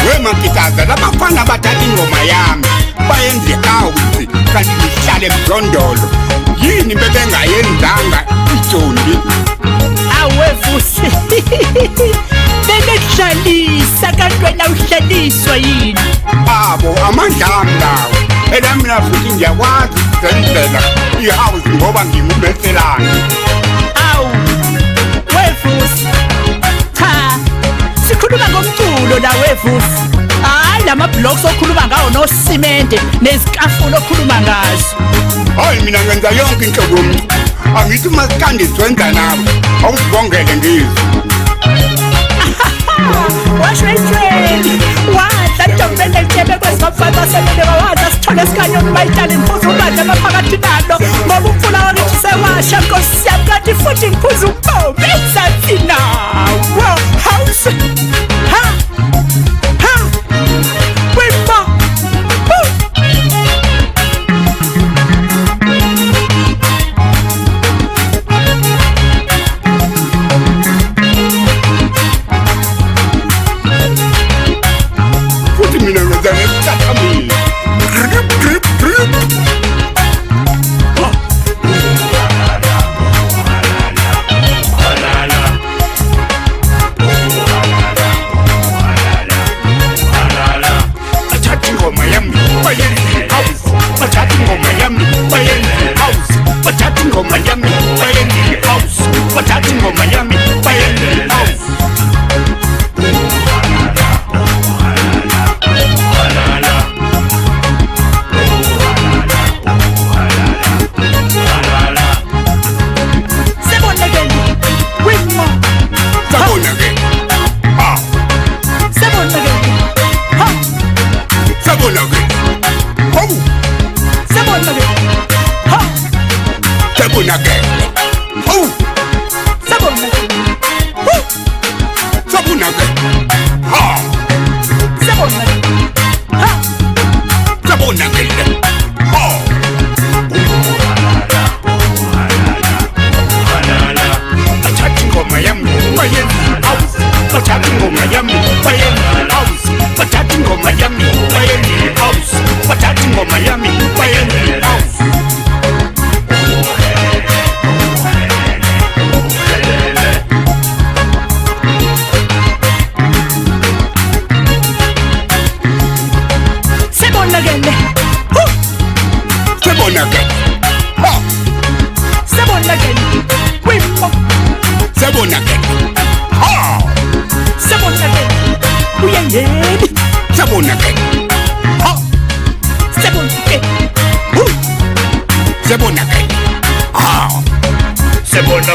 Wema Kitaza labafana bathatha ingoma yami bayenze awuzi kanti ngihlale emjondolo yini bebengayenzanga ijondi awevusi benedlalisa kanti wena uhlaliswa yini abo amandlami lawo ena mina futhi ngiyakwazi ukuzenzela ihawuzi ngoba ngimumeselane awu wevusi cha sikhuluma ngomculo la wevusi hayi lama-blocks okhuluma ngawo nosimente nezikafulo okhuluma ngazo hayi mina ngenza yonke inhlobo yomculo angithi uma sikande siwenza nabo awusibongele ngizwi washwetshweni wadla ntombele ntshebe kwezibafana sebeleka wadla sithole sikanyoni bayitala imfuza ubadla ngaphakathi nalo ngoba umfula wakithi sewasha nkosi yami kanti futhi ngiphuza umbombe enzathi nawo hawusi ha wema futhi mina ngenza nesithathamile grip bathatha ingoma yami bayenze house bathatha ingoma yami bayenze house bathatha ingoma yami bayenze house bathatha ingoma yami bayenze house sebonakele wema sabona-ke sebonakele ha sabona-ke hawu sebonakele ha sabona-ke hawu sebonakele sabona-ke ha sebonakele ha sabonakele ha bathatha ingoma yami bayenze house bathatha ingoma yami bayenze house bathatha ingoma yami bayenze house bathatha ingoma yami bayenze house sebonakele sabona-ke ha sebonakele wema sabona-ke ha sebonakele uyangeni sabona-ke ha sebonakele sabona-ke ha sabona